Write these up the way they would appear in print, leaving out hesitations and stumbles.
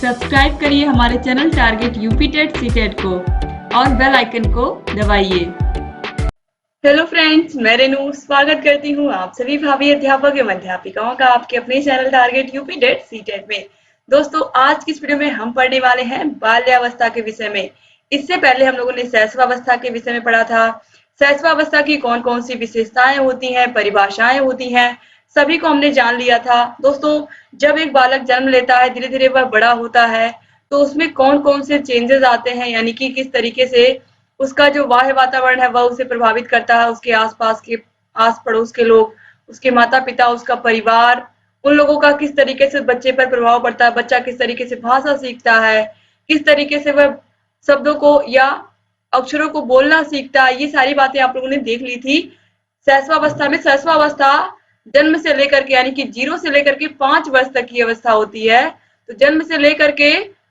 Subscribe करिए हमारे channel target UP TET CTET को और बेल आइकन को दबाइए। हेलो फ्रेंड्स, मैं रेनू स्वागत करती हूँ आप सभी भावी अध्यापक एवं अध्यापिकाओं का आपके अपने channel target UP TET CTET में। दोस्तों, आज की इस वीडियो में हम पढ़ने वाले हैं बाल्यावस्था के विषय में। इससे पहले हम लोगों ने शैशवावस्था के विषय में पढ़ा था। शैशवावस्था की कौन कौन सी विशेषताएं होती हैं, परिभाषाएं होती हैं, सभी को हमने जान लिया था। दोस्तों, जब एक बालक जन्म लेता है, धीरे धीरे वह बड़ा होता है, तो उसमें कौन कौन से चेंजेस आते हैं, यानी कि किस तरीके से उसका जो बाह्य वातावरण है वह उसे प्रभावित करता है, उसके आसपास के आस पड़ोस के लोग, उसके माता पिता, उसका परिवार, उन लोगों का किस तरीके से बच्चे पर प्रभाव पड़ता है, बच्चा किस तरीके से भाषा सीखता है, किस तरीके से वह शब्दों को या अक्षरों को बोलना सीखता है। ये सारी बातें आप लोगों ने देख ली थी शैशवावस्था में। शैशवावस्था जन्म से लेकर के यानी कि 0 से लेकर के 5 वर्ष तक की अवस्था होती है। तो जन्म से लेकर के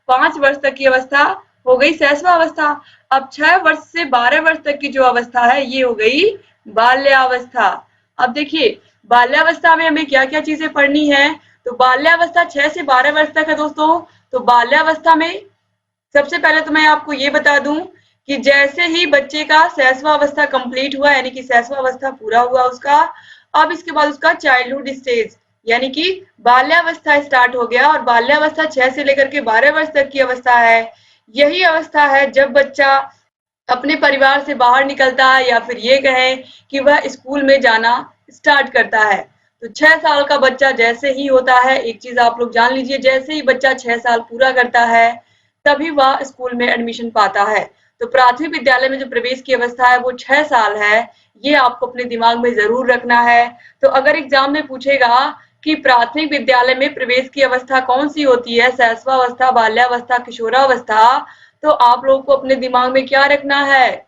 5 वर्ष तक की अवस्था हो गई शैशवावस्था। अब 6 वर्ष से 12 वर्ष तक की जो अवस्था है ये हो गई बाल्यावस्था। अब देखिए, बाल्यावस्था में हमें क्या क्या चीजें पढ़नी है। तो बाल्यावस्था 6 से 12 वर्ष तक है दोस्तों। तो बाल्यावस्था में सबसे पहले तो मैं आपको ये बता दूं कि जैसे ही बच्चे का शैशवावस्था कंप्लीट हुआ, यानी कि शैशवावस्था पूरा हुआ उसका, अब इसके बाद उसका चाइल्डहुड स्टेज यानी कि बाल्यावस्था स्टार्ट हो गया। और बाल्यावस्था 6 से लेकर के 12 वर्ष तक की अवस्था है। यही अवस्था है जब बच्चा अपने परिवार से बाहर निकलता है, या फिर ये कहें कि वह स्कूल में जाना स्टार्ट करता है। तो 6 साल का बच्चा जैसे ही होता है, एक चीज आप लोग जान लीजिए, जैसे ही बच्चा 6 साल पूरा करता है तभी वह स्कूल में एडमिशन पाता है। तो प्राथमिक विद्यालय में जो प्रवेश की अवस्था है वो 6 साल है। ये आपको अपने दिमाग में जरूर रखना है। तो अगर एग्जाम में पूछेगा कि प्राथमिक विद्यालय में प्रवेश की अवस्था कौन सी होती है, शैशवावस्था, बाल्यावस्था, किशोरावस्था, तो आप लोगों को अपने दिमाग में क्या रखना है?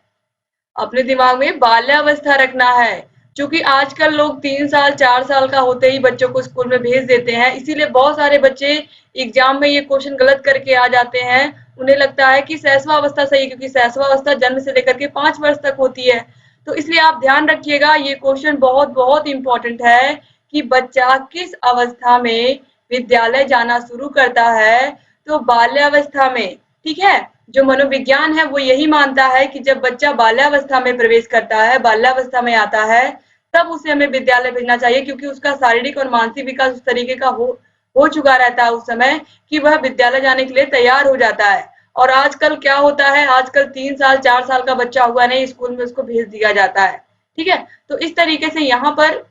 अपने दिमाग में बाल्यावस्था रखना है। क्योंकि आजकल लोग 3 साल 4 साल का होते ही बच्चों को स्कूल में भेज देते हैं, इसीलिए बहुत सारे बच्चे एग्जाम में ये क्वेश्चन गलत करके आ जाते हैं। उन्हें लगता है कि शैशवावस्था सही, क्योंकि शैशवावस्था जन्म से लेकर के 5 वर्ष तक होती है। तो इसलिए आप ध्यान रखिएगा, ये क्वेश्चन बहुत बहुत इंपॉर्टेंट है कि बच्चा किस अवस्था में विद्यालय जाना शुरू करता है। तो बाल्यावस्था में। ठीक है, जो मनोविज्ञान है वो यही मानता है कि जब बच्चा बाल्यावस्था में प्रवेश करता है, बाल्यावस्था में आता है, तब उसे हमें विद्यालय भेजना चाहिए, क्योंकि उसका शारीरिक और मानसिक विकास उस तरीके का हो चुका रहता है उस समय कि वह विद्यालय जाने के लिए तैयार हो जाता है। और आजकल क्या होता है, आजकल 3 साल 4 साल का बच्चा हुआ नहीं, स्कूल में उसको भेज दिया जाता है। ठीक है, तो इस तरीके से यहाँ पर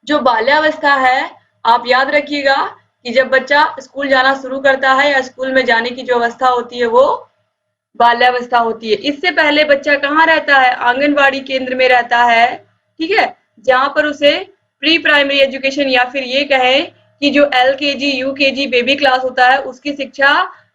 जो बाल्यावस्था है, आप याद रखिएगा कि जब बच्चा स्कूल जाना शुरू करता है या स्कूल में जाने की जो अवस्था होती है वो बाल्यावस्था होती है। इससे पहले बच्चा कहाँ रहता है? आंगनवाड़ी केंद्र में रहता है। ठीक है, जहां पर उसे प्री प्राइमरी एजुकेशन या फिर ये कहें कि जो LKG UKG बेबी क्लास होता है उसकी शिक्षा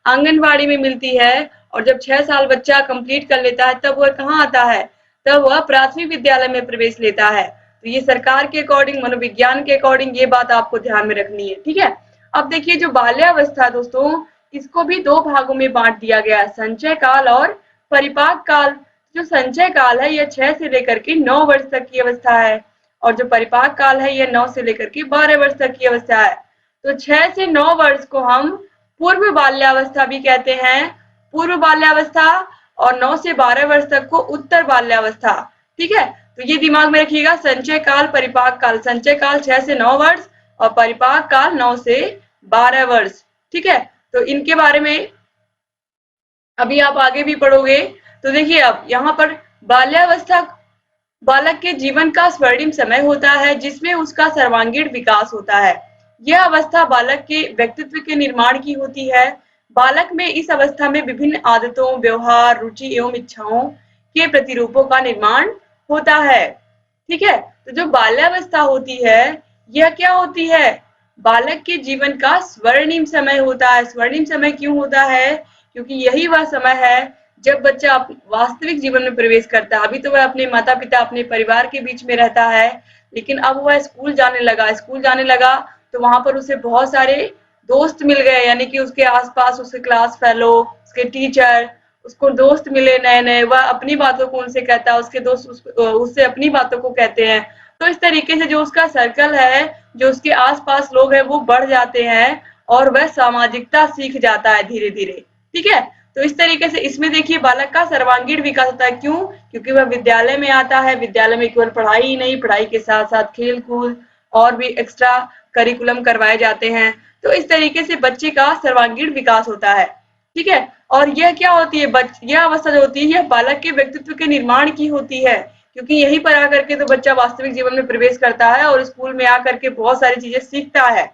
आंगनवाड़ी में मिलती है। और जब 6 साल बच्चा कंप्लीट कर लेता है तब वह कहाँ आता है? तब वह प्राथमिक विद्यालय में प्रवेश लेता है। तो ये सरकार के अकॉर्डिंग, मनोविज्ञान के अकॉर्डिंग ये बात आपको ध्यान में रखनी है। ठीक है, अब देखिए जो बाल्यावस्था दोस्तों, इसको भी 2 भागों में बांट दिया गया है, संचय काल और परिपाक काल। जो संचय काल है यह 6 से लेकर के 9 वर्ष तक की अवस्था है, और जो परिपाक काल है यह 9 से लेकर के 12 वर्ष तक की अवस्था है। तो 6 से 9 वर्ष को हम पूर्व बाल्यावस्था भी कहते हैं, पूर्व बाल्यावस्था, और 9 से 12 वर्ष तक को उत्तर बाल्यावस्था। ठीक है, तो ये दिमाग में रखिएगा, संचय काल, परिपाक काल। संचय काल 6 से 9 वर्ष और परिपाक काल 9 से 12 वर्ष। ठीक है, तो इनके बारे में अभी आप आगे भी पढ़ोगे। तो देखिए, अब यहाँ पर बाल्यावस्था बालक के जीवन का स्वर्णिम समय होता है, जिसमें उसका सर्वांगीण विकास होता है। यह अवस्था बालक के व्यक्तित्व के निर्माण की होती है। बालक में इस अवस्था में विभिन्न आदतों, व्यवहार, रुचि एवं इच्छाओं के प्रतिरूपों का निर्माण होता है। ठीक है, तो जो बाल्यावस्था होती है यह क्या होती है? बालक के जीवन का स्वर्णिम समय होता है। स्वर्णिम समय क्यों होता है? क्योंकि यही वह समय है जब बच्चा वास्तविक जीवन में प्रवेश करता है। अभी तो वह अपने माता पिता, अपने परिवार के बीच में रहता है, लेकिन अब वह स्कूल जाने लगा तो वहां पर उसे बहुत सारे दोस्त मिल गए, यानी कि उसके आसपास उसके क्लास फेलो, उसके टीचर, उसको दोस्त मिले नए नए, वह अपनी बातों को उनसे कहता है, उसके दोस्त उससे अपनी बातों को कहते हैं। तो इस तरीके से जो उसका सर्कल है, जो उसके आसपास लोग हैं वो बढ़ जाते हैं और वह सामाजिकता सीख जाता है धीरे धीरे। ठीक है, तो इस तरीके से इसमें देखिए बालक का सर्वांगीण विकास होता है। क्यों? क्योंकि वह विद्यालय में आता है, विद्यालय में केवल पढ़ाई ही नहीं, पढ़ाई के साथ साथ खेल कूद और भी एक्स्ट्रा करिकुलम करवाए जाते हैं। तो इस तरीके से बच्चे का सर्वांगीण विकास होता है। ठीक है, और यह क्या होती है, यह अवस्था जो होती है यह बालक के व्यक्तित्व के निर्माण की होती है, क्योंकि यहीं पर आकर के तो बच्चा वास्तविक जीवन में प्रवेश करता है और स्कूल में आकर के बहुत सारी चीजें सीखता है।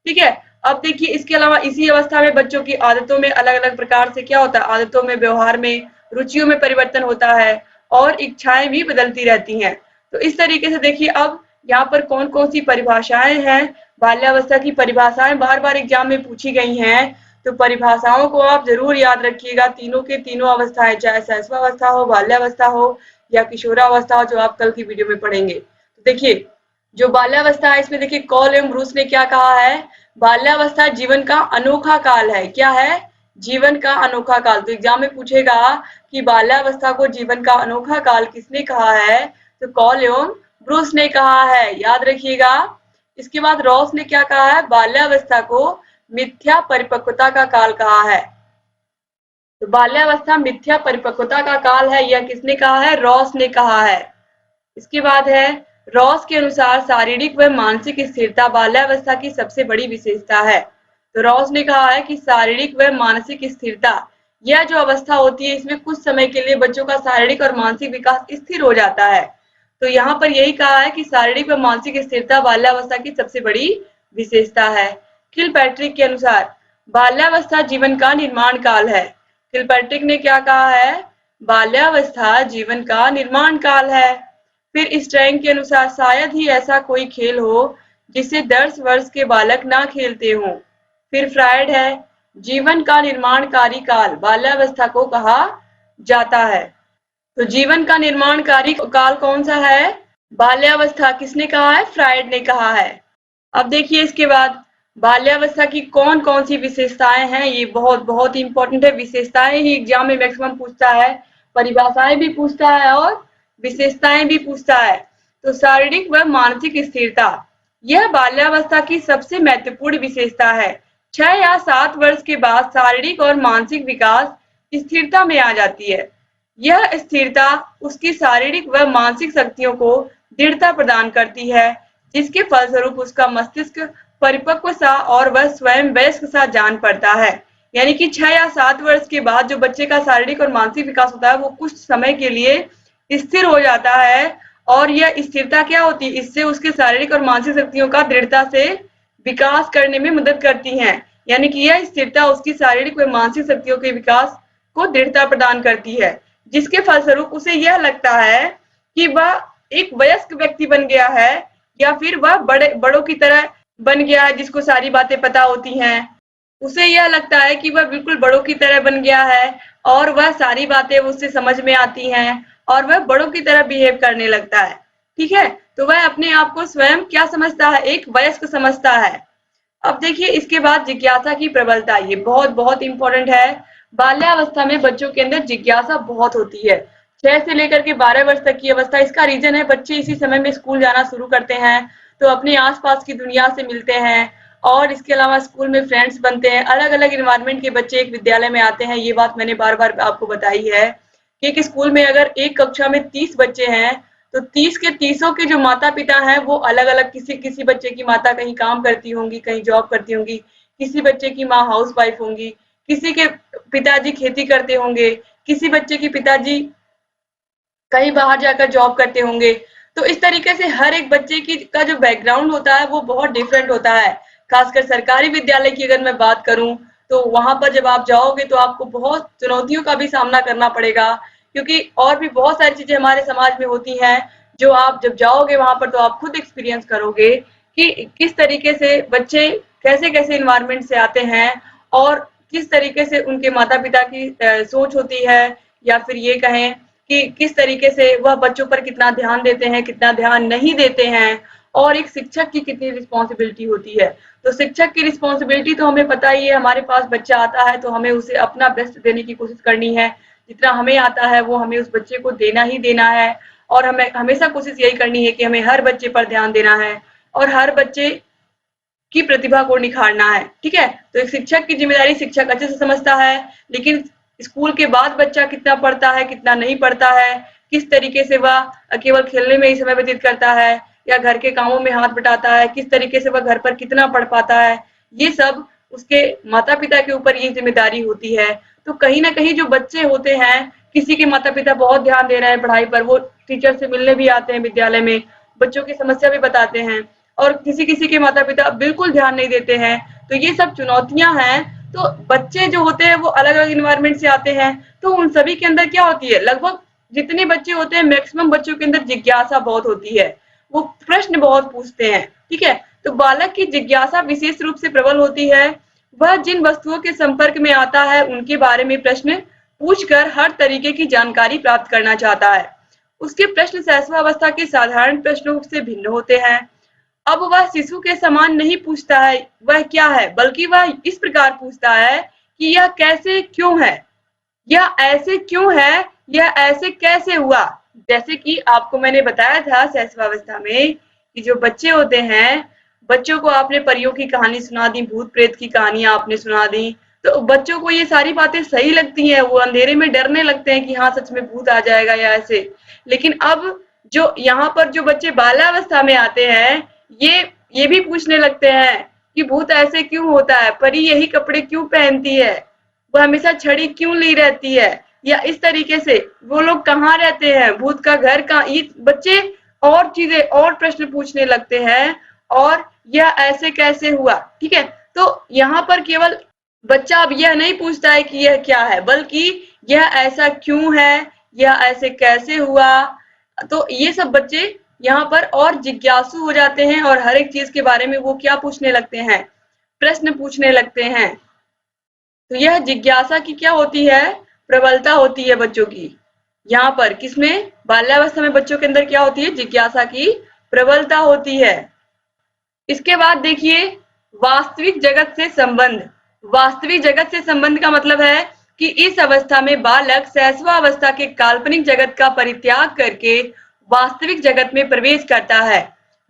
ठीक है, अब देखिए इसके अलावा इसी अवस्था में बच्चों की आदतों में अलग अलग प्रकार से क्या होता है, आदतों में, व्यवहार में, रुचियों में परिवर्तन होता है और इच्छाएं भी बदलती रहती हैं। तो इस तरीके से देखिए अब यहाँ पर कौन कौन सी परिभाषाएं हैं, बाल्यावस्था की परिभाषाएं बार बार एग्जाम में पूछी गई हैं, तो परिभाषाओं को आप जरूर याद रखिएगा। तीनों के तीनों अवस्थाएं, चाहे शैशवावस्था हो, बाल्यावस्था हो या किशोरावस्था हो, जो आप कल की वीडियो में पढ़ेंगे। तो देखिए जो बाल्यावस्था है इसमें देखिए कॉल एवं ब्रूस ने क्या कहा है, बाल्यावस्था जीवन का अनोखा काल है। क्या है? जीवन का अनोखा काल। तो एग्जाम में पूछेगा कि बाल्यावस्था को जीवन का अनोखा काल किसने कहा है, तो कॉल एवं ब्रूस ने कहा है, याद रखिएगा। इसके बाद रॉस ने क्या कहा है, बाल्यावस्था को मिथ्या परिपक्वता का काल कहा है। तो बाल्यावस्था मिथ्या परिपक्वता का काल है, यह किसने कहा है, रॉस ने कहा है। इसके बाद है रॉस के अनुसार शारीरिक व मानसिक स्थिरता बाल्यावस्था की सबसे बड़ी विशेषता है। तो रॉस ने कहा है कि शारीरिक व मानसिक स्थिरता, यह जो अवस्था होती है इसमें कुछ समय के लिए बच्चों का शारीरिक और मानसिक विकास स्थिर हो जाता है। तो यहाँ पर यही कहा है कि शारीरिक व मानसिक स्थिरता बाल्यावस्था की सबसे बड़ी विशेषता है। किलपैट्रिक के अनुसार बाल्यावस्था जीवन का निर्माण काल है। किलपैट्रिक ने क्या कहा है, बाल्यावस्था जीवन का निर्माण काल है। फिर स्ट्रैंग के अनुसार शायद ही ऐसा कोई खेल हो जिसे 10 वर्ष के बालक ना खेलते हों। फिर फ्रायड है, जीवन का निर्माणकारी काल बाल्यावस्था को कहा जाता है। तो जीवन का निर्माणकारी काल कौन सा है, बाल्यावस्था। किसने कहा है, फ्रायड ने कहा है। अब देखिए इसके बाद बाल्यावस्था की कौन कौन सी विशेषताएं हैं, ये बहुत बहुत इंपॉर्टेंट है। विशेषताएं ही एग्जाम में मैक्सिमम पूछता है, परिभाषाएं भी पूछता है और विशेषताएं भी पूछता है। तो शारीरिक व मानसिक स्थिरता, यह बाल्यावस्था की सबसे महत्वपूर्ण विशेषता है। 6 या 7 वर्ष के बाद शारीरिक और मानसिक विकास स्थिरता में आ जाती है। यह स्थिरता उसकी शारीरिक व मानसिक शक्तियों को दृढ़ता प्रदान करती है, जिसके फलस्वरूप उसका मस्तिष्क परिपक्व सा और वह स्वयं वयस्क सा जान पड़ता है। यानी कि 6 या 7 वर्ष के बाद जो बच्चे का शारीरिक और मानसिक विकास होता है वो कुछ समय के लिए स्थिर हो जाता है, और यह स्थिरता क्या होती है, इससे उसके शारीरिक और मानसिक शक्तियों का दृढ़ता से विकास करने में मदद करती है। यानी कि यह स्थिरता उसकी शारीरिक व मानसिक शक्तियों के विकास को दृढ़ता प्रदान करती है, जिसके फलस्वरूप उसे यह लगता है कि वह एक वयस्क व्यक्ति बन गया है, या फिर वह बड़ों की तरह बन गया है जिसको सारी बातें पता होती हैं। उसे यह लगता है कि वह बिल्कुल बड़ों की तरह बन गया है और वह सारी बातें उससे समझ में आती हैं और वह बड़ों की तरह बिहेव करने लगता है। ठीक है, तो वह अपने आप को स्वयं क्या समझता है, एक वयस्क समझता है। अब देखिए इसके बाद जिज्ञासा की प्रबलता, ये बहुत बहुत इंपॉर्टेंट है। बाल्यावस्था में बच्चों के अंदर जिज्ञासा बहुत होती है। 6 से लेकर के 12 वर्ष तक की अवस्था, इसका रीजन है बच्चे इसी समय में स्कूल जाना शुरू करते हैं, तो अपने आसपास की दुनिया से मिलते हैं और इसके अलावा स्कूल में फ्रेंड्स बनते हैं। अलग अलग इन्वायरमेंट के बच्चे एक विद्यालय में आते हैं। ये बात मैंने बार बार आपको बताई है कि एक स्कूल में अगर एक कक्षा में 30 बच्चे हैं तो 30 के 30 के जो माता पिता हैं वो अलग अलग, किसी बच्चे की माता कहीं काम करती होंगी, कहीं जॉब करती होंगी, किसी बच्चे की माँ हाउस वाइफ होंगी, किसी के पिताजी खेती करते होंगे, किसी बच्चे के पिताजी कहीं बाहर जाकर जॉब करते होंगे। तो इस तरीके से हर एक बच्चे की का जो बैकग्राउंड होता है वो बहुत डिफरेंट होता है। खासकर सरकारी विद्यालय की अगर मैं बात करूं तो वहां पर जब आप जाओगे तो आपको बहुत चुनौतियों का भी सामना करना पड़ेगा, क्योंकि और भी बहुत सारी चीजें हमारे समाज में होती हैं जो आप जब जाओगे वहां पर तो आप खुद एक्सपीरियंस करोगे कि किस तरीके से बच्चे कैसे कैसे इन्वायरमेंट से आते हैं और किस तरीके से उनके माता पिता की सोच होती है, या फिर ये कहें कि किस तरीके से वह बच्चों पर कितना ध्यान देते हैं, कितना ध्यान नहीं देते हैं, और एक शिक्षक की कितनी रिस्पॉन्सिबिलिटी होती है। तो शिक्षक की रिस्पॉन्सिबिलिटी तो हमें पता ही है, हमारे पास बच्चा आता है तो हमें उसे अपना बेस्ट देने की कोशिश करनी है। जितना हमें आता है वो हमें उस बच्चे को देना ही देना है, और हमें हमेशा कोशिश यही करनी है कि हमें हर बच्चे पर ध्यान देना है और हर बच्चे की प्रतिभा को निखारना है। ठीक है, तो एक शिक्षक की जिम्मेदारी शिक्षक अच्छे से समझता है, लेकिन स्कूल के बाद बच्चा कितना पढ़ता है, कितना नहीं पढ़ता है, किस तरीके से वह केवल खेलने में ही समय व्यतीत करता है या घर के कामों में हाथ बटाता है, किस तरीके से वह घर पर कितना पढ़ पाता है, ये सब उसके माता पिता के ऊपर ये जिम्मेदारी होती है। तो कहीं ना कहीं जो बच्चे होते हैं, किसी के माता पिता बहुत ध्यान दे रहे हैं पढ़ाई पर, वो टीचर से मिलने भी आते हैं विद्यालय में, बच्चों की समस्या भी बताते हैं, और किसी किसी के माता पिता बिल्कुल ध्यान नहीं देते हैं। तो ये सब चुनौतियां हैं। तो बच्चे जो होते हैं वो अलग अलग इन्वायरमेंट से आते हैं, तो उन सभी के अंदर क्या होती है, लगभग जितने बच्चे होते हैं मैक्सिमम बच्चों के अंदर जिज्ञासा बहुत होती है, वो प्रश्न बहुत पूछते हैं। ठीक है, तो बालक की जिज्ञासा विशेष रूप से प्रबल होती है। वह जिन वस्तुओं के संपर्क में आता है उनके बारे में प्रश्न पूछकर हर तरीके की जानकारी प्राप्त करना चाहता है। उसके प्रश्न शैशवावस्था के साधारण प्रश्नों से भिन्न होते हैं। अब वह शिशु के समान नहीं पूछता है वह क्या है, बल्कि वह इस प्रकार पूछता है कि यह कैसे क्यों है, यह ऐसे क्यों है, यह ऐसे कैसे हुआ। जैसे कि आपको मैंने बताया था शैशवावस्था में कि जो बच्चे होते हैं, बच्चों को आपने परियों की कहानी सुना दी, भूत प्रेत की कहानियां आपने सुना दी, तो बच्चों को ये सारी बातें सही लगती हैं, वो अंधेरे में डरने लगते हैं कि हाँ सच में भूत आ जाएगा या ऐसे। लेकिन अब जो यहाँ पर जो बच्चे बाल्यावस्था में आते हैं, ये भी पूछने लगते हैं कि भूत ऐसे क्यों होता है, परी यही कपड़े क्यों पहनती है, वो हमेशा छड़ी क्यों ली रहती है, या इस तरीके से वो लोग कहाँ रहते हैं, भूत का घर कहाँ, ये बच्चे और चीजें और प्रश्न पूछने लगते हैं, और यह ऐसे कैसे हुआ। ठीक है, तो यहाँ पर केवल बच्चा अब यह नहीं पूछता है कि यह क्या है, बल्कि यह ऐसा क्यों है, यह ऐसे कैसे हुआ। तो ये सब बच्चे यहाँ पर और जिज्ञासु हो जाते हैं, और हर एक चीज के बारे में वो क्या पूछने लगते हैं, प्रश्न पूछने लगते हैं। तो यह जिज्ञासा की क्या होती है, प्रबलता होती है बच्चों की। यहाँ पर किसमें, बाल्यावस्था में बच्चों के अंदर क्या होती है, जिज्ञासा की प्रबलता होती है। इसके बाद देखिए वास्तविक जगत से संबंध। वास्तविक जगत से संबंध का मतलब है कि इस अवस्था में बालक शैशवावस्था के काल्पनिक जगत का परित्याग करके वास्तविक जगत में प्रवेश करता है।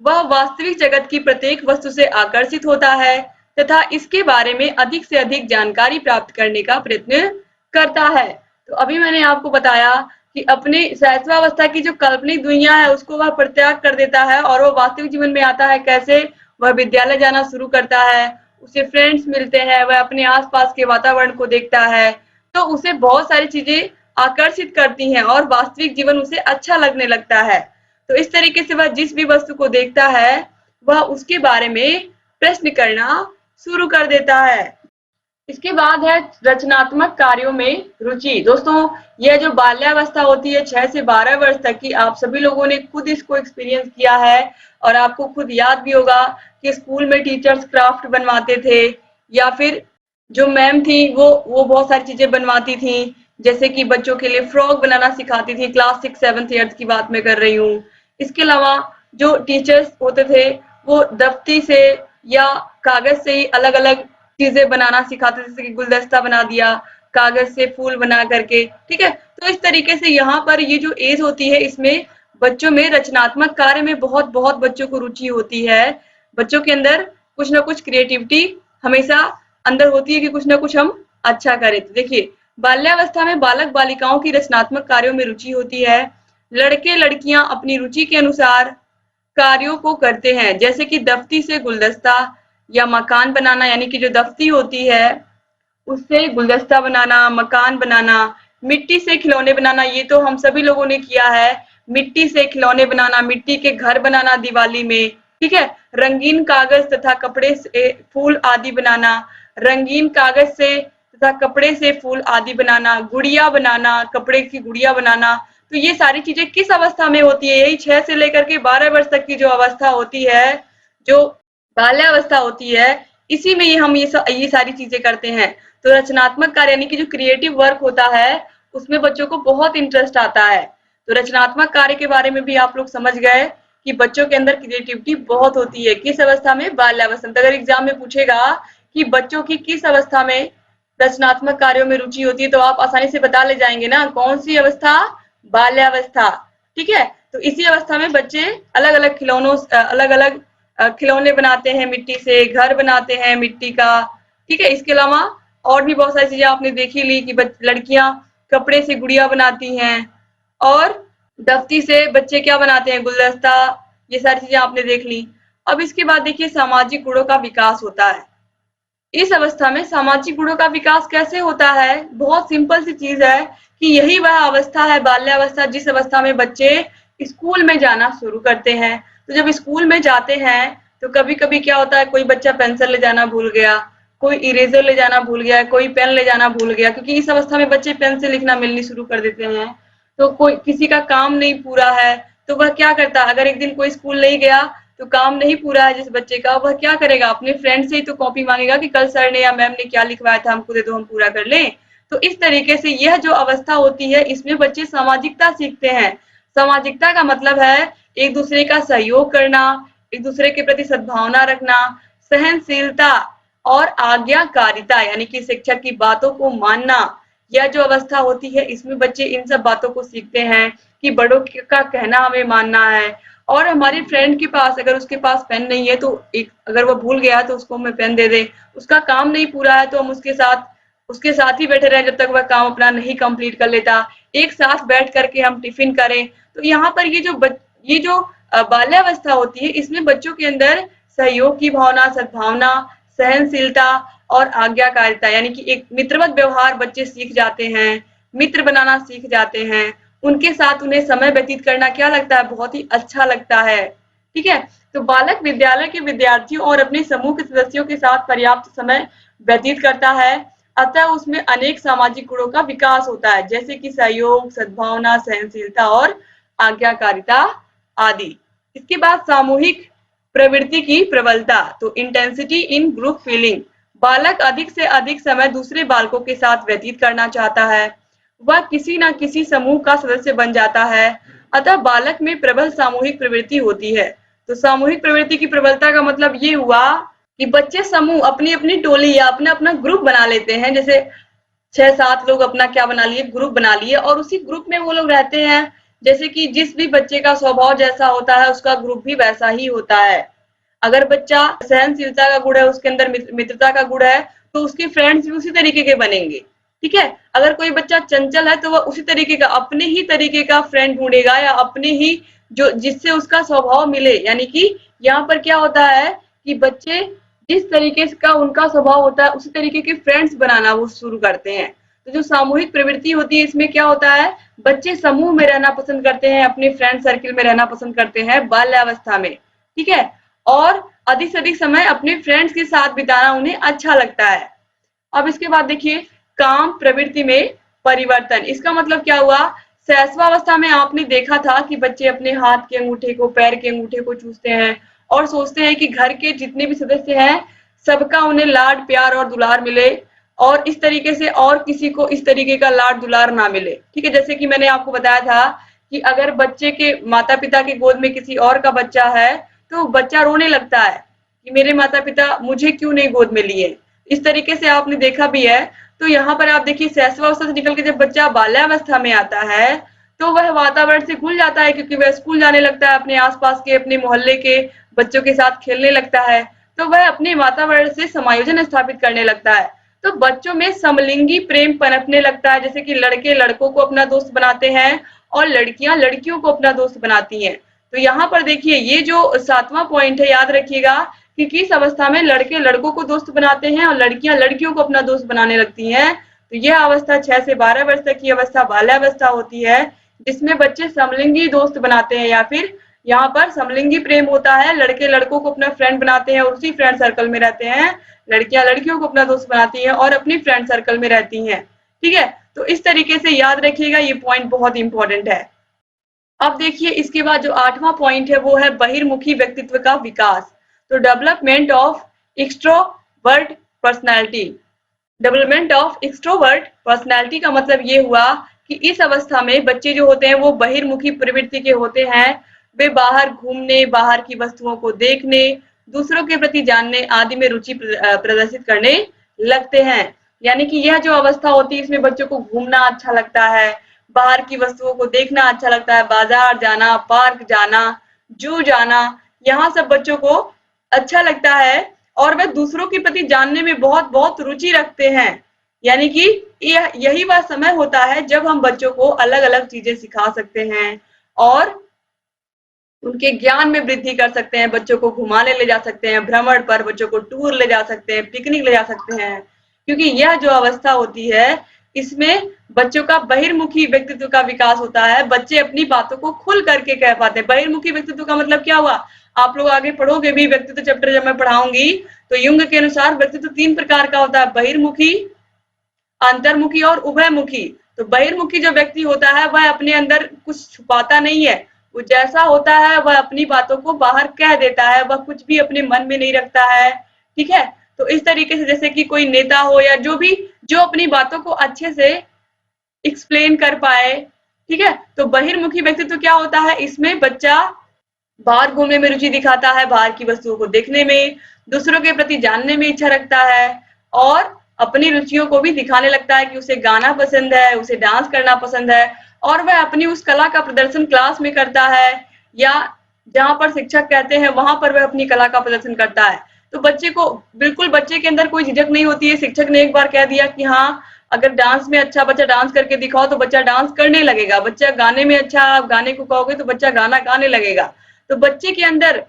वह वास्तविक जगत की प्रत्येक वस्तु से आकर्षित होता है तथा इसके बारे में अधिक से अधिक जानकारी प्राप्त करने का प्रयत्न करता है। तो अभी मैंने आपको बताया कि अपने शैशवावस्था की जो काल्पनिक दुनिया है उसको वह परित्याग कर देता है, और वो वास्तविक जीवन में आता है। कैसे, वह विद्यालय जाना शुरू करता है, उसे फ्रेंड्स मिलते हैं, वह अपने आसपास के वातावरण को देखता है, तो उसे बहुत सारी चीजें आकर्षित करती हैं और वास्तविक जीवन उसे अच्छा लगने लगता है। तो इस तरीके से वह जिस भी वस्तु को देखता है वह उसके बारे में प्रश्न करना शुरू कर देता है। इसके बाद है रचनात्मक कार्यों में रुचि। दोस्तों, यह जो बाल्यावस्था होती है 6 से 12 वर्ष तक की, आप सभी लोगों ने खुद इसको एक्सपीरियंस किया है, और आपको खुद याद भी होगा कि स्कूल में टीचर्स क्राफ्ट बनवाते थे, या फिर जो मैम थी वो बहुत सारी चीजें बनवाती थी, जैसे कि बच्चों के लिए फ्रॉक बनाना सिखाती थी। क्लास 6, 7, 8 की बात मैं कर रही हूँ। इसके अलावा जो टीचर्स होते थे वो दफ्ती से या कागज से ही अलग अलग चीजें बनाना सिखाते थे, जैसे कि गुलदस्ता बना दिया कागज से फूल बना करके। ठीक है, तो इस तरीके से यहाँ पर ये जो एज होती है इसमें बच्चों में रचनात्मक कार्य में बहुत बहुत बच्चों को रुचि होती है। बच्चों के अंदर कुछ ना कुछ क्रिएटिविटी हमेशा अंदर होती है कि कुछ ना कुछ हम अच्छा करें। तो देखिए बाल्यावस्था में बालक बालिकाओं की रचनात्मक कार्यों में रुचि होती है। लड़के लड़कियां अपनी रुचि के अनुसार कार्यों को करते हैं, जैसे कि दफ्ती से गुलदस्ता या मकान बनाना, यानी कि जो दफ्ती होती है उससे गुलदस्ता बनाना, मकान बनाना, मिट्टी से खिलौने बनाना, ये तो हम सभी लोगों ने किया है। मिट्टी से खिलौने बनाना, मिट्टी के घर बनाना दिवाली में। ठीक है, रंगीन कागज तथा कपड़े से फूल आदि बनाना, रंगीन कागज से तथा कपड़े से फूल आदि बनाना, गुड़िया बनाना, कपड़े की गुड़िया बनाना। तो ये सारी चीजें किस अवस्था में होती है, यही 6 से लेकर के 12 वर्ष तक की जो अवस्था होती है, जो बाल्यावस्था होती है, इसी में ही हम ये सारी चीजें करते हैं। तो रचनात्मक कार्य यानी कि जो क्रिएटिव वर्क होता है उसमें बच्चों को बहुत इंटरेस्ट आता है। तो रचनात्मक कार्य के बारे में भी आप लोग समझ गए कि बच्चों के अंदर क्रिएटिविटी बहुत होती है। किस अवस्था में, बाल्यावस्था में। तो अगर एग्जाम में पूछेगा कि बच्चों की किस अवस्था में रचनात्मक कार्यों में रुचि होती है, तो आप आसानी से बता ले जाएंगे ना, कौन सी अवस्था, बाल्यावस्था। ठीक है, तो इसी अवस्था में बच्चे अलग अलग खिलौनों, अलग अलग खिलौने बनाते हैं मिट्टी से, घर बनाते हैं मिट्टी का। ठीक है, इसके अलावा और भी बहुत सारी चीजें आपने देखी ली कि लड़कियां कपड़े से गुड़िया बनाती हैं, और दफ्ती से बच्चे क्या बनाते हैं, गुलदस्ता। ये सारी चीजें आपने देख ली। अब इसके बाद देखिए सामाजिक गुणों का विकास होता है। इस अवस्था में सामाजिक गुणों का विकास कैसे होता है? बहुत सिंपल सी चीज है कि यही वह अवस्था है, बाल्यावस्था, जिस अवस्था में बच्चे स्कूल में जाना शुरू करते हैं। तो जब स्कूल में जाते हैं तो कभी-कभी क्या होता है, कोई बच्चा पेंसिल ले जाना भूल गया, कोई इरेजर ले जाना भूल गया, कोई पेन ले जाना भूल गया, क्योंकि इस अवस्था में बच्चे पेन से लिखना मिलनी शुरू कर देते हैं। तो कोई किसी का काम नहीं पूरा है, तो वह क्या करता है, अगर एक दिन कोई स्कूल नहीं गया तो काम नहीं पूरा है जिस बच्चे का, वह क्या करेगा, अपने फ्रेंड से ही तो कॉपी मांगेगा कि कल सर ने या मैम ने क्या लिखवाया था, हमको दे दो, हम पूरा कर लें। तो इस तरीके से यह जो अवस्था होती है, इसमें बच्चे सामाजिकता सीखते हैं। सामाजिकता का मतलब है एक दूसरे का सहयोग करना, एक दूसरे के प्रति सद्भावना रखना, सहनशीलता और आज्ञाकारिता, यानी कि शिक्षक की बातों को मानना। यह जो अवस्था होती है, इसमें बच्चे इन सब बातों को सीखते हैं कि बड़ों का कहना हमें मानना है। और हमारी फ्रेंड के पास, अगर उसके पास पेन नहीं है तो एक, अगर वो भूल गया तो उसको हमें पेन दे दे, उसका काम नहीं पूरा है तो हम उसके साथ ही बैठे रहें जब तक वह काम अपना नहीं कंप्लीट कर लेता। एक साथ बैठ करके हम टिफिन करें। तो यहाँ पर ये जो बाल्यावस्था होती है, इसमें बच्चों के अंदर सहयोग की भावना, सद्भावना, सहनशीलता और आज्ञाकारिता, यानी कि एक मित्रवत व्यवहार बच्चे सीख जाते हैं, मित्र बनाना सीख जाते हैं। उनके साथ उन्हें समय व्यतीत करना क्या लगता है, बहुत ही अच्छा लगता है। ठीक है, तो बालक विद्यालय के विद्यार्थियों और अपने समूह के सदस्यों के साथ पर्याप्त समय व्यतीत करता है, अतः उसमें अनेक सामाजिक गुणों का विकास होता है, जैसे कि सहयोग, सद्भावना, सहनशीलता और आज्ञाकारिता आदि। इसके बाद सामूहिक प्रवृत्ति की प्रबलता, तो इंटेंसिटी इन ग्रुप फीलिंग। बालक अधिक से अधिक समय दूसरे बालकों के साथ व्यतीत करना चाहता है, वह किसी न किसी समूह का सदस्य बन जाता है, अतः बालक में प्रबल सामूहिक प्रवृत्ति होती है। तो सामूहिक प्रवृत्ति की प्रबलता का मतलब ये हुआ कि बच्चे समूह, अपनी अपनी टोली या अपना अपना ग्रुप बना लेते हैं। जैसे 6-7 लोग अपना क्या बना लिए, ग्रुप बना लिए, और उसी ग्रुप में वो लोग रहते हैं। जैसे कि जिस भी बच्चे का स्वभाव जैसा होता है, उसका ग्रुप भी वैसा ही होता है। अगर बच्चा सहनशीलता का गुण है, उसके अंदर मित्रता का गुण है, तो उसके फ्रेंड्स भी उसी तरीके के बनेंगे। ठीक है, अगर कोई बच्चा चंचल है तो वह उसी तरीके का, अपने ही तरीके का फ्रेंड ढूंढेगा, या अपने ही जो जिससे उसका स्वभाव मिले। यानी कि यहाँ पर क्या होता है कि बच्चे जिस तरीके का उनका स्वभाव होता है, उसी तरीके के फ्रेंड्स बनाना वो शुरू करते हैं। तो जो सामूहिक प्रवृत्ति होती है, इसमें क्या होता है, बच्चे समूह में रहना पसंद करते हैं, अपने फ्रेंड सर्किल में रहना पसंद करते हैं बाल्यावस्था में। ठीक है, और अधिक से अधिक समय अपने फ्रेंड्स के साथ बिताना उन्हें अच्छा लगता है। अब इसके बाद देखिए काम प्रवृत्ति में परिवर्तन। इसका मतलब क्या हुआ, शैशवावस्था में आपने देखा था कि बच्चे अपने हाथ के अंगूठे को, पैर के अंगूठे को चूसते हैं और सोचते हैं कि घर के जितने भी सदस्य हैं, सबका उन्हें लाड प्यार और दुलार मिले, और इस तरीके से और किसी को इस तरीके का लाड दुलार ना मिले। ठीक है, जैसे कि मैंने आपको बताया था कि अगर बच्चे के माता पिता की गोद में किसी और का बच्चा है, तो बच्चा रोने लगता है कि मेरे माता पिता मुझे क्यों नहीं गोद में लिए। इस तरीके से आपने देखा भी है। तो यहाँ पर आप देखिए शैशवावस्था से निकल के जब बच्चा बाल्यावस्था में आता है, तो वह वातावरण से घुल जाता है, क्योंकि वह स्कूल जाने लगता है, अपने आसपास के, अपने मोहल्ले के बच्चों के साथ खेलने लगता है, तो वह अपने वातावरण से समायोजन स्थापित करने लगता है। तो बच्चों में समलिंगी प्रेम पनपने लगता है, जैसे कि लड़के लड़कों को अपना दोस्त बनाते हैं और लड़कियां लड़कियों को अपना दोस्त बनाती हैं। तो यहाँ पर देखिए ये जो 7वां पॉइंट है, याद रखिएगा कि किस अवस्था में लड़के लड़कों को दोस्त बनाते हैं और लड़कियां लड़कियों को अपना दोस्त बनाने लगती हैं। तो यह अवस्था 6 से 12 वर्ष तक की अवस्था बाल्यावस्था होती है, जिसमें बच्चे समलिंगी दोस्त बनाते हैं, या फिर यहाँ पर समलिंगी प्रेम होता है, लड़के लड़कों को अपना फ्रेंड बनाते हैं और उसी फ्रेंड सर्कल में रहते हैं, लड़कियां लड़कियों को अपना दोस्त बनाती हैं और अपनी फ्रेंड सर्कल में रहती हैं। ठीक है, तो इस तरीके से याद रखिएगा, ये पॉइंट बहुत इंपॉर्टेंट है। अब देखिए इसके बाद जो 8वां पॉइंट है वो है बहिर्मुखी व्यक्तित्व का विकास। तो development of extrovert personality. Development of extrovert personality का मतलब ये हुआ कि इस अवस्था में बच्चे जो होते हैं वो बहिर्मुखी प्रवृत्ति के होते हैं। वे बाहर घूमने, बाहर की वस्तुओं को देखने, दूसरों के प्रति जानने आदि में रुचि प्रदर्शित करने लगते हैं। यानी कि यह जो अवस्था होती है, इसमें बच्चों को घूमना अच्छा लगता है, बाहर की वस्तुओं को देखना अच्छा लगता है, बाजार जाना, पार्क जाना, जू जाना, यहाँ सब बच्चों को अच्छा लगता है और वह दूसरों के प्रति जानने में बहुत बहुत रुचि रखते हैं। यानी कि यही वह समय होता है जब हम बच्चों को अलग अलग चीजें सिखा सकते हैं और उनके ज्ञान में वृद्धि कर सकते हैं। बच्चों को घुमाने ले जा सकते हैं, भ्रमण पर बच्चों को टूर ले जा सकते हैं, पिकनिक ले जा सकते हैं। क्योंकि यह जो अवस्था होती है, इसमें बच्चों का बहिर्मुखी व्यक्तित्व का विकास होता है। बच्चे अपनी बातों को खुल करके कह पाते हैं। बहिर्मुखी व्यक्तित्व का मतलब क्या हुआ? आप लोग आगे पढ़ोगे भी, व्यक्तित्व चैप्टर जब मैं पढ़ाऊंगी तो युंग के अनुसार व्यक्तित्व 3 प्रकार का होता है: बहिर्मुखी, अंतर्मुखी और उभयमुखी। तो बहिर्मुखी जो व्यक्ति होता है वह अपने अंदर कुछ छुपाता नहीं है। वो जैसा होता है वह अपनी बातों को बाहर कह देता है, वह कुछ भी अपने मन में नहीं रखता है। ठीक है? तो इस तरीके से जैसे कि कोई नेता हो या जो भी, जो अपनी बातों को अच्छे से एक्सप्लेन कर पाए। ठीक है? तो बहिर्मुखी व्यक्तित्व क्या होता है? इसमें बच्चा बाहर घूमने में रुचि दिखाता है, बाहर की वस्तुओं को देखने में, दूसरों के प्रति जानने में इच्छा रखता है और अपनी रुचियों को भी दिखाने लगता है कि उसे गाना पसंद है, उसे डांस करना पसंद है और वह अपनी उस कला का प्रदर्शन क्लास में करता है या जहाँ पर शिक्षक कहते हैं वहां पर वह अपनी कला का प्रदर्शन करता है। तो बच्चे को बिल्कुल, बच्चे के अंदर कोई झिझक नहीं होती है। शिक्षक ने एक बार कह दिया कि हाँ, अगर डांस में अच्छा बच्चा डांस करके दिखाओ तो बच्चा डांस करने लगेगा। बच्चा गाने में अच्छा, आप गाने को कहोगे तो बच्चा गाना गाने लगेगा। तो बच्चे के अंदर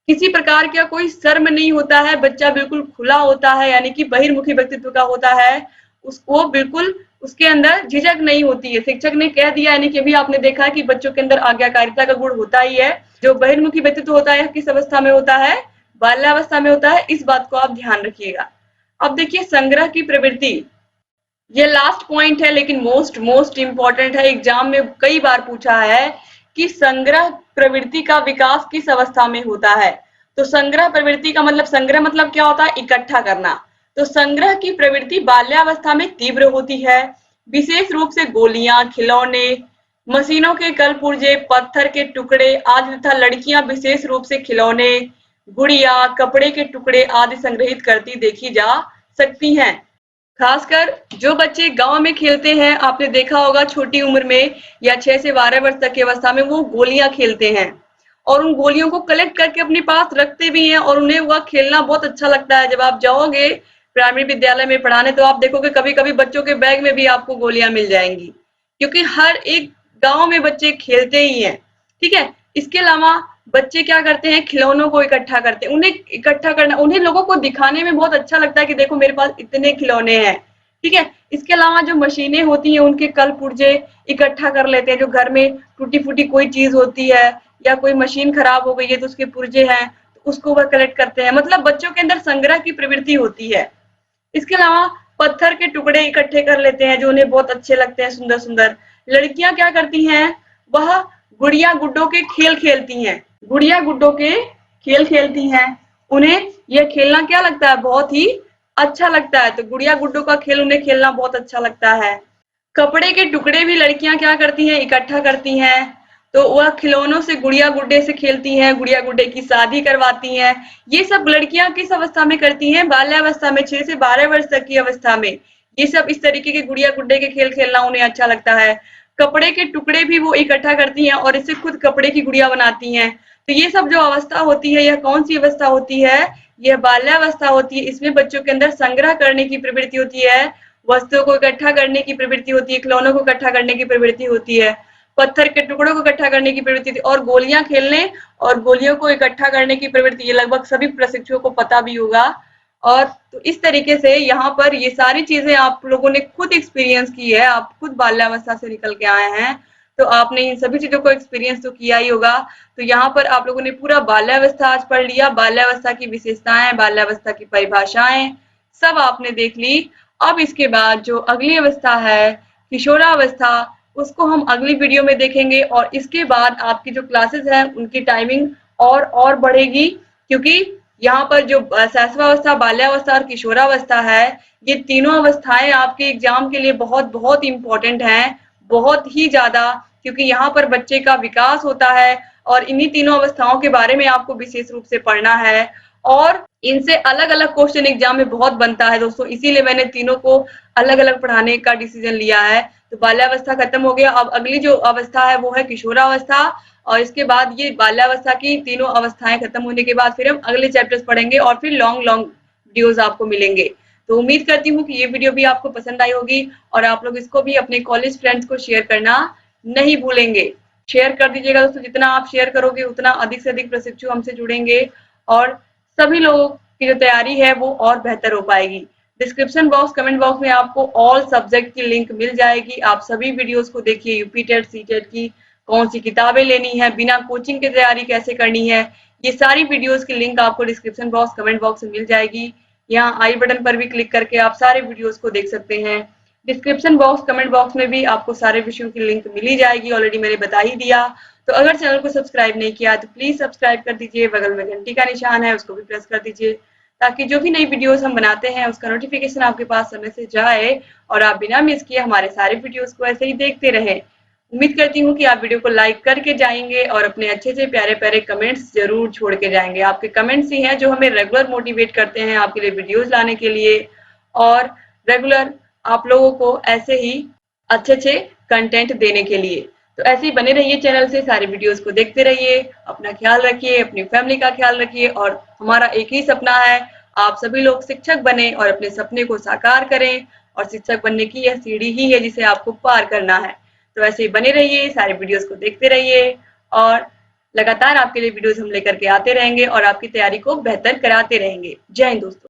किसी प्रकार का कोई शर्म नहीं होता है, बच्चा बिल्कुल खुला होता है, यानी कि बहिर्मुखी व्यक्तित्व का होता है। उसको बिल्कुल, उसके अंदर झिझक नहीं होती है। शिक्षक ने कह दिया, यानी कि अभी आपने देखा है कि बच्चों के अंदर आज्ञाकारिता का गुण होता ही है। जो बहिर्मुखी व्यक्तित्व होता है किस अवस्था में होता है? बाल्यावस्था में होता है। इस बात को आप ध्यान रखिएगा। अब देखिए संग्रह की प्रवृत्ति, ये लास्ट पॉइंट है लेकिन मोस्ट मोस्ट इंपॉर्टेंट है। एग्जाम में कई बार पूछा है कि संग्रह प्रवृत्ति का विकास किस अवस्था में होता है। तो संग्रह प्रवृत्ति का मतलब, संग्रह मतलब क्या होता है? इकट्ठा करना। तो संग्रह की प्रवृत्ति बाल्यावस्था में तीव्र होती है। विशेष रूप से गोलियां, खिलौने, मशीनों के कल पुर्जे, पत्थर के टुकड़े आदि तथा लड़कियां विशेष रूप से खिलौने, गुड़िया, कपड़े के टुकड़े आदि संग्रहित करती देखी जा सकती हैं। खासकर जो बच्चे गांव में खेलते हैं, आपने देखा होगा छोटी उम्र में या 6 से 12 वर्ष तक की अवस्था में वो गोलियां खेलते हैं और उन गोलियों को कलेक्ट करके अपने पास रखते भी हैं और उन्हें वह खेलना बहुत अच्छा लगता है। जब आप जाओगे प्राइमरी विद्यालय में पढ़ाने तो आप देखोगे कभी कभी बच्चों के बैग में भी आपको गोलियां मिल जाएंगी, क्योंकि हर एक गांव में बच्चे खेलते ही हैं। ठीक है? इसके अलावा बच्चे क्या करते हैं? खिलौनों को इकट्ठा करते हैं। उन्हें इकट्ठा करना, उन्हें लोगों को दिखाने में बहुत अच्छा लगता है कि देखो मेरे पास इतने खिलौने हैं। ठीक है? इसके अलावा जो मशीनें होती हैं उनके कल पुर्जे इकट्ठा कर लेते हैं। जो घर में टूटी फूटी कोई चीज होती है या कोई मशीन खराब हो गई है तो उसके पुर्जे हैं, तो उसको वह कलेक्ट करते हैं। मतलब बच्चों के अंदर संग्रह की प्रवृत्ति होती है। इसके अलावा पत्थर के टुकड़े इकट्ठे कर लेते हैं जो उन्हें बहुत अच्छे लगते हैं, सुंदर सुंदर। लड़कियां क्या करती हैं? वह गुड़िया गुड्डों के खेल खेलती हैं। गुड़िया गुड्डों के खेल खेलती हैं। उन्हें यह खेलना क्या लगता है? बहुत ही अच्छा लगता है। तो गुड़िया गुड्डों का खेल उन्हें खेलना बहुत अच्छा लगता है। कपड़े के टुकड़े भी लड़कियां क्या करती हैं? इकट्ठा करती हैं। तो वह खिलौनों से गुड़िया गुड्डे से खेलती हैं, गुड़िया गुड्डे की शादी करवाती हैं। ये सब लड़कियां किस अवस्था में करती हैं? बाल्यावस्था में, 6 से 12 वर्ष तक की अवस्था में। ये सब इस तरीके के गुड़िया गुड्डे के खेल खेलना उन्हें अच्छा लगता है। कपड़े के टुकड़े भी वो इकट्ठा करती हैं और इससे खुद कपड़े की गुड़िया बनाती हैं। तो ये सब जो अवस्था होती है, यह कौन सी अवस्था होती है? यह बाल्यावस्था होती है। इसमें बच्चों के अंदर संग्रह करने की प्रवृत्ति होती है, वस्तुओं को इकट्ठा करने की प्रवृत्ति होती है, खिलौनों को इकट्ठा करने की प्रवृत्ति होती है, पत्थर के टुकड़ों को इकट्ठा करने की प्रवृत्ति होती है और गोलियां खेलने और गोलियों को इकट्ठा करने की प्रवृत्ति। ये लगभग सभी प्रशिक्षुओं को पता भी होगा। और तो इस तरीके से यहाँ पर ये सारी चीजें आप लोगों ने खुद एक्सपीरियंस की है, आप खुद बाल्यावस्था से निकल के आए हैं, तो आपने इन सभी चीजों को एक्सपीरियंस तो किया ही होगा। तो यहाँ पर आप लोगों ने पूरा बाल्यावस्था आज पढ़ लिया, बाल्यावस्था की विशेषताएं, बाल्यावस्था की परिभाषाएं सब आपने देख ली। अब इसके बाद जो अगली अवस्था है, किशोरावस्था, उसको हम अगली वीडियो में देखेंगे और इसके बाद आपकी जो क्लासेस हैं उनकी टाइमिंग और बढ़ेगी, क्योंकि यहाँ पर जो शैशवावस्था, बाल्यावस्था और किशोरावस्था है, ये तीनों अवस्थाएं आपके एग्जाम के लिए बहुत बहुत इंपॉर्टेंट हैं, बहुत ही ज्यादा, क्योंकि यहाँ पर बच्चे का विकास होता है और इन्हीं तीनों अवस्थाओं के बारे में आपको विशेष रूप से पढ़ना है और इनसे अलग अलग क्वेश्चन एग्जाम में बहुत बनता है दोस्तों, इसीलिए मैंने तीनों को अलग अलग पढ़ाने का डिसीजन लिया है। तो बाल्यावस्था खत्म हो गया। अब अगली जो अवस्था है वो है किशोरावस्था, और इसके बाद ये बाल्यावस्था की तीनों अवस्थाएं खत्म होने के बाद फिर हम अगले चैप्टर्स पढ़ेंगे और फिर लॉन्ग लॉन्ग वीडियोस आपको मिलेंगे। तो उम्मीद करती हूँ कि ये वीडियो भी आपको पसंद आई होगी और आप लोग इसको भी अपने कॉलेज फ्रेंड्स को शेयर करना नहीं भूलेंगे। शेयर कर दीजिएगा दोस्तों, जितना आप शेयर करोगे उतना अधिक से अधिक प्रशिक्षु हमसे जुड़ेंगे और सभी लोगों की जो तैयारी है वो और बेहतर हो पाएगी। डिस्क्रिप्शन बॉक्स, कमेंट बॉक्स में आपको ऑल सब्जेक्ट की लिंक मिल जाएगी। आप सभी वीडियोस को देखिए, यूपी टेट, सी टेट की कौन सी किताबें लेनी है, बिना कोचिंग के तैयारी कैसे करनी है, ये सारी वीडियोस की लिंक आपको डिस्क्रिप्शन बॉक्स, कमेंट बॉक्स में मिल जाएगी। यहाँ आई बटन पर भी क्लिक करके आप सारे वीडियोस को देख सकते हैं। डिस्क्रिप्शन बॉक्स, कमेंट बॉक्स में भी आपको सारे विषयों की लिंक मिली जाएगी, ऑलरेडी मैंने बता ही दिया। तो अगर चैनल को सब्सक्राइब नहीं किया तो प्लीज सब्सक्राइब कर दीजिए, बगल में घंटी का निशान है उसको भी प्रेस कर दीजिए, ताकि जो भी नई वीडियोस हम बनाते हैं उसका नोटिफिकेशन आपके पास समय से जाए और आप बिना मिस किए हमारे सारे वीडियोस को ऐसे ही देखते रहें। उम्मीद करती हूँ कि आप वीडियो को लाइक करके जाएंगे और अपने अच्छे से प्यारे प्यारे कमेंट्स जरूर छोड़ के जाएंगे। आपके कमेंट्स ही हैं जो हमें रेगुलर मोटिवेट करते हैं आपके लिए वीडियोस लाने के लिए और रेगुलर आप लोगों को ऐसे ही अच्छे अच्छे कंटेंट देने के लिए। तो ऐसे ही बने रहिए चैनल से, सारे वीडियोस को देखते रहिए, अपना ख्याल रखिए, अपनी फैमिली का ख्याल रखिए और हमारा एक ही सपना है, आप सभी लोग शिक्षक बने और अपने सपने को साकार करें और शिक्षक बनने की यह सीढ़ी ही है जिसे आपको पार करना है। तो ऐसे ही बने रहिए, सारे वीडियोस को देखते रहिए और लगातार आपके लिए वीडियोस हम लेकर के आते रहेंगे और आपकी तैयारी को बेहतर कराते रहेंगे। जय हिंद दोस्तों।